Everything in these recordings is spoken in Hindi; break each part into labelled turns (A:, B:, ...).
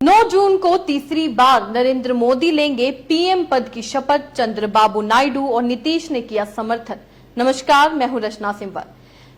A: 9 जून को तीसरी बार नरेंद्र मोदी लेंगे पीएम पद की शपथ। चंद्रबाबू नायडू और नीतीश ने किया समर्थन। नमस्कार, मैं हूं रचना सिंवर।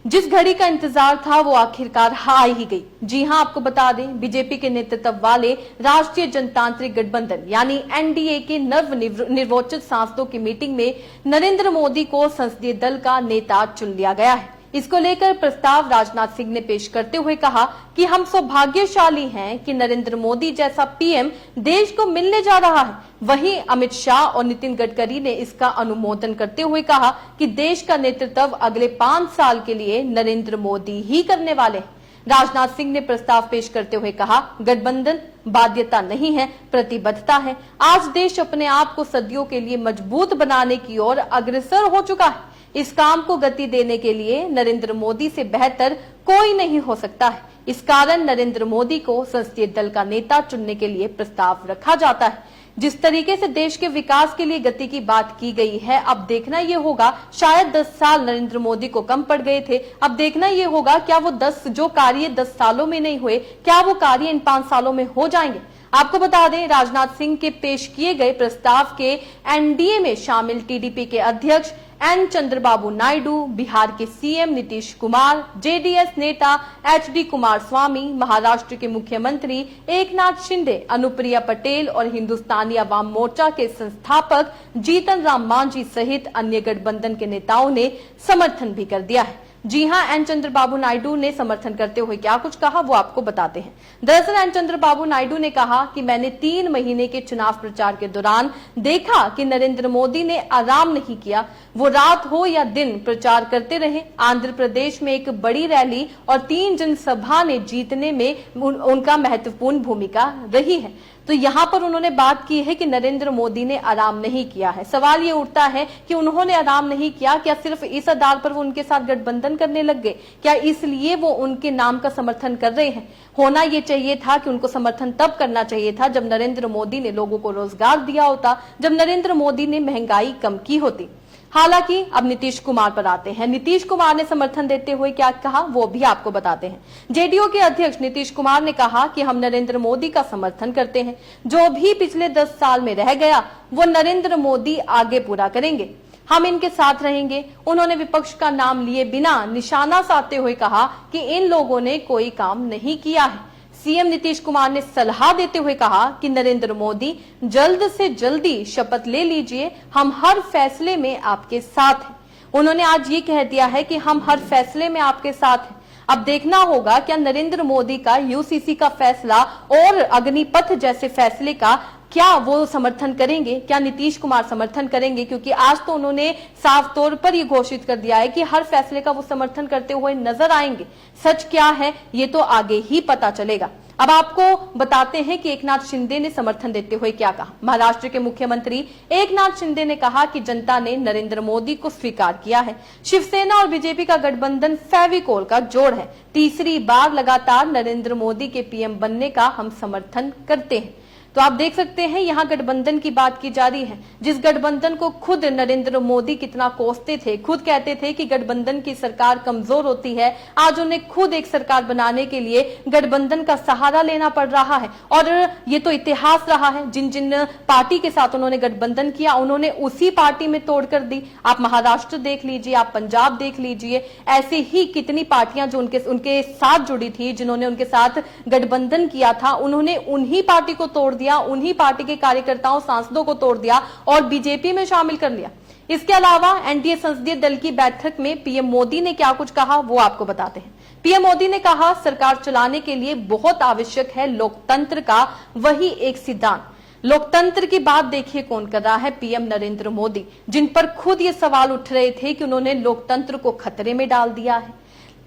A: जिस घड़ी का इंतजार था वो आखिरकार आ ही गई। जी हां, आपको बता दें, बीजेपी के नेतृत्व वाले राष्ट्रीय जनतांत्रिक गठबंधन यानी एनडीए के नव निर्वाचित सांसदों की मीटिंग में नरेंद्र मोदी को संसदीय दल का नेता चुन लिया गया है। इसको लेकर प्रस्ताव राजनाथ सिंह ने पेश करते हुए कहा कि हम सौभाग्यशाली हैं कि नरेंद्र मोदी जैसा पीएम देश को मिलने जा रहा है। वहीं अमित शाह और नितिन गडकरी ने इसका अनुमोदन करते हुए कहा कि देश का नेतृत्व अगले 5 साल के लिए नरेंद्र मोदी ही करने वाले हैं। राजनाथ सिंह ने प्रस्ताव पेश करते हुए कहा, गठबंधन बाध्यता नहीं है, प्रतिबद्धता है। आज देश अपने आप को सदियों के लिए मजबूत बनाने की ओर अग्रसर हो चुका है। इस काम को गति देने के लिए नरेंद्र मोदी से बेहतर कोई नहीं हो सकता है। इस कारण नरेंद्र मोदी को संसदीय दल का नेता चुनने के लिए प्रस्ताव रखा जाता है। जिस तरीके से देश के विकास के लिए गति की बात की गई है, अब देखना यह होगा, शायद 10 साल नरेंद्र मोदी को कम पड़ गए थे। अब देखना यह होगा, क्या वो 10 कार्य 10 सालों में नहीं हुए, क्या वो कार्य इन 5 सालों में हो जाएंगे। आपको बता दें, राजनाथ सिंह के पेश किए गए प्रस्ताव के एनडीए में शामिल टीडीपी के अध्यक्ष एन चंद्रबाबू नायडू, बिहार के सीएम नीतीश कुमार, जेडीएस नेता एचडी कुमारस्वामी, महाराष्ट्र के मुख्यमंत्री एकनाथ शिंदे, अनुप्रिया पटेल और हिंदुस्तानी अवाम मोर्चा के संस्थापक जीतन राम मांझी सहित अन्य गठबंधन के नेताओं ने समर्थन भी कर दिया है। जी हां, एन चंद्रबाबू नायडू ने समर्थन करते हुए क्या कुछ कहा वो आपको बताते हैं। दरअसल एन चंद्रबाबू नायडू ने कहा कि मैंने 3 महीने के चुनाव प्रचार के दौरान देखा कि नरेंद्र मोदी ने आराम नहीं किया। वो रात हो या दिन प्रचार करते रहे। आंध्र प्रदेश में एक बड़ी रैली और 3 जनसभा ने जीतने में उनका महत्वपूर्ण भूमिका रही है। तो यहाँ पर उन्होंने बात की है कि नरेंद्र मोदी ने आराम नहीं किया है। सवाल ये उठता है कि उन्होंने आराम नहीं किया, क्या सिर्फ इस आधार पर वो उनके साथ गठबंधन करने लग गए? क्या इसलिए वो उनके नाम का समर्थन कर रहे हैं? होना ये चाहिए था कि उनको समर्थन तब करना चाहिए था जब नरेंद्र मोदी ने लोगों को रोजगार दिया होता, जब नरेंद्र मोदी ने महंगाई कम की होती। हालांकि अब नीतीश कुमार पर आते हैं। नीतीश कुमार ने समर्थन देते हुए क्या कहा वो भी आपको बताते हैं। जेडीयू के अध्यक्ष नीतीश कुमार ने कहा कि हम नरेंद्र मोदी का समर्थन करते हैं। जो भी पिछले 10 साल में रह गया वो नरेंद्र मोदी आगे पूरा करेंगे। हम इनके साथ रहेंगे। उन्होंने विपक्ष का नाम लिए बिना निशाना साधते हुए कहा कि इन लोगों ने कोई काम नहीं किया है। सीएम नीतीश कुमार ने सलाह देते हुए कहा कि नरेंद्र मोदी जल्द से जल्दी शपथ ले लीजिए, हम हर फैसले में आपके साथ हैं। उन्होंने आज ये कह दिया है कि हम हर फैसले में आपके साथ हैं। अब देखना होगा क्या नरेंद्र मोदी का यूसीसी का फैसला और अग्निपथ जैसे फैसले का क्या वो समर्थन करेंगे, क्या नीतीश कुमार समर्थन करेंगे? क्योंकि आज तो उन्होंने साफ तौर पर ये घोषित कर दिया है कि हर फैसले का वो समर्थन करते हुए नजर आएंगे। सच क्या है ये तो आगे ही पता चलेगा। अब आपको बताते हैं कि एकनाथ शिंदे ने समर्थन देते हुए क्या कहा। महाराष्ट्र के मुख्यमंत्री एकनाथ शिंदे ने कहा कि जनता ने नरेंद्र मोदी को स्वीकार किया है। शिवसेना और बीजेपी का गठबंधन फेविकोल का जोड़ है। तीसरी बार लगातार नरेंद्र मोदी के पीएम बनने का हम समर्थन करते हैं। तो आप देख सकते हैं यहाँ गठबंधन की बात की जा रही है, जिस गठबंधन को खुद नरेंद्र मोदी कितना कोसते थे, खुद कहते थे कि गठबंधन की सरकार कमजोर होती है। आज उन्हें खुद एक सरकार बनाने के लिए गठबंधन का सहारा लेना पड़ रहा है। और ये तो इतिहास रहा है, जिन जिन पार्टी के साथ उन्होंने गठबंधन किया उन्होंने उसी पार्टी में तोड़ कर दी। आप महाराष्ट्र देख लीजिए, आप पंजाब देख लीजिए, ऐसे ही कितनी पार्टियां जो उनके साथ जुड़ी थी, जिन्होंने उनके साथ गठबंधन किया था, उन्होंने उन्हीं पार्टी को तोड़ दिया, उन्हीं पार्टी के कार्यकर्ताओं सांसदों को तोड़ दिया और बीजेपी में शामिल कर लिया। इसके अलावा एनडीए संसदीय दल की बैठक में पीएम मोदी ने क्या कुछ कहा वो आपको बताते हैं। पीएम मोदी ने कहा, सरकार चलाने के लिए बहुत आवश्यक है लोकतंत्र का वही एक सिद्धांत। लोकतंत्र की बात देखिए कौन कर रहा है, पीएम नरेंद्र मोदी, जिन पर खुद ये सवाल उठ रहे थे कि उन्होंने लोकतंत्र को खतरे में डाल दिया है।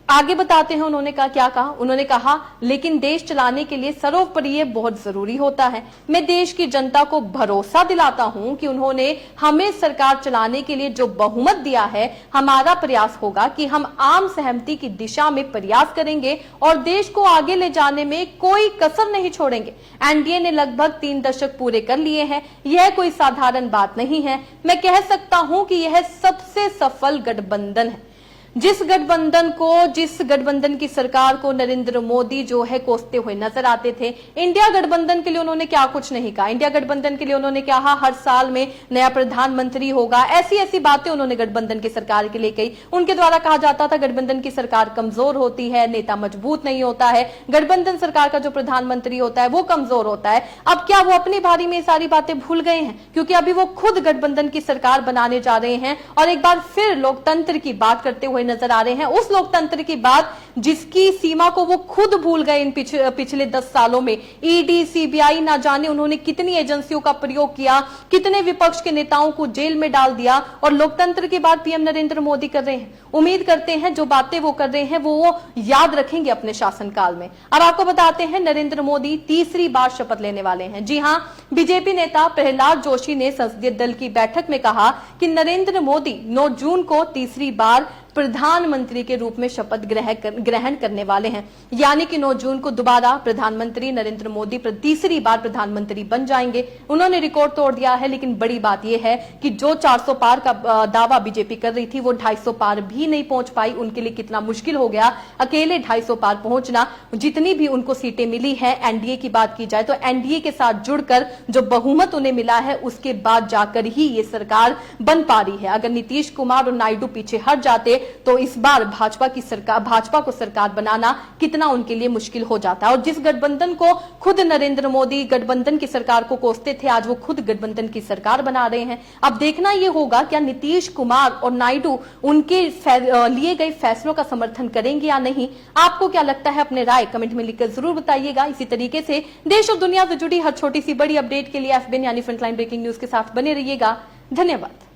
A: आगे बताते हैं उन्होंने क्या कहा। उन्होंने कहा, लेकिन देश चलाने के लिए सर्वोपरि बहुत जरूरी होता है। मैं देश की जनता को भरोसा दिलाता हूं कि उन्होंने हमें सरकार चलाने के लिए जो बहुमत दिया है, हमारा प्रयास होगा कि हम आम सहमति की दिशा में प्रयास करेंगे और देश को आगे ले जाने में कोई कसर नहीं छोड़ेंगे। एनडीए ने लगभग 3 दशक पूरे कर लिए हैं। यह कोई साधारण बात नहीं है। मैं कह सकता हूं कि यह सबसे सफल गठबंधन है। जिस गठबंधन की सरकार को नरेंद्र मोदी जो है कोसते हुए नजर आते थे, इंडिया गठबंधन के लिए उन्होंने क्या कुछ नहीं कहा। इंडिया गठबंधन के लिए उन्होंने कहा हर साल में नया प्रधानमंत्री होगा, ऐसी ऐसी बातें उन्होंने गठबंधन की सरकार के लिए कही। उनके द्वारा कहा जाता था गठबंधन की सरकार कमजोर होती है, नेता मजबूत नहीं होता है, गठबंधन सरकार का जो प्रधानमंत्री होता है वो कमजोर होता है। अब क्या वो अपनी बारी में सारी बातें भूल गए हैं? क्योंकि अभी वो खुद गठबंधन की सरकार बनाने जा रहे हैं और एक बार फिर लोकतंत्र की बात करते हुए नजर आ रहे हैं। उस लोकतंत्र की बात जिसकी सीमा को वो खुद भूल गए इन पिछले 10 सालों में। ईडी, सीबीआई, ना जाने उन्होंने कितनी एजेंसियों का प्रयोग किया, कितने विपक्ष के नेताओं को जेल में डाल दिया, और लोकतंत्र की बात पीएम नरेंद्र मोदी कर रहे हैं। उम्मीद करते हैं जो बातें वो कर रहे हैं वो याद रखेंगे अपने शासनकाल में। अब आपको बताते हैं नरेंद्र मोदी तीसरी बार शपथ लेने वाले हैं। जी हां, बीजेपी नेता प्रहलाद जोशी ने संसदीय दल की बैठक में कहा कि नरेंद्र मोदी 9 जून को तीसरी बार प्रधानमंत्री के रूप में शपथ ग्रहण करने वाले हैं। यानी कि 9 जून को दोबारा प्रधानमंत्री नरेंद्र मोदी तीसरी बार प्रधानमंत्री बन जाएंगे। उन्होंने रिकॉर्ड तोड़ दिया है, लेकिन बड़ी बात यह है कि जो 400 पार का दावा बीजेपी कर रही थी वो 250 पार भी नहीं पहुंच पाई। उनके लिए कितना मुश्किल हो गया अकेले 250 पार पहुंचना। जितनी भी उनको सीटें मिली है, एनडीए की बात की जाए तो एनडीए के साथ जुड़कर जो बहुमत उन्हें मिला है उसके बाद जाकर ही ये सरकार बन पा रही है। अगर नीतीश कुमार और नायडू पीछे हट जाते तो इस बार भाजपा को सरकार बनाना कितना उनके लिए मुश्किल हो जाता है। और जिस गठबंधन को खुद नरेंद्र मोदी गठबंधन की सरकार को कोसते थे, आज वो खुद गठबंधन की सरकार बना रहे हैं। अब देखना यह होगा क्या नीतीश कुमार और नायडू उनके लिए गए फैसलों का समर्थन करेंगे या नहीं। आपको क्या लगता है? अपने राय कमेंट में लिखकर जरूर बताइएगा। इसी तरीके से देश और दुनिया से जुड़ी हर छोटी सी बड़ी अपडेट के लिए FBN यानी फ्रंटलाइन ब्रेकिंग न्यूज के साथ बने रहिएगा। धन्यवाद।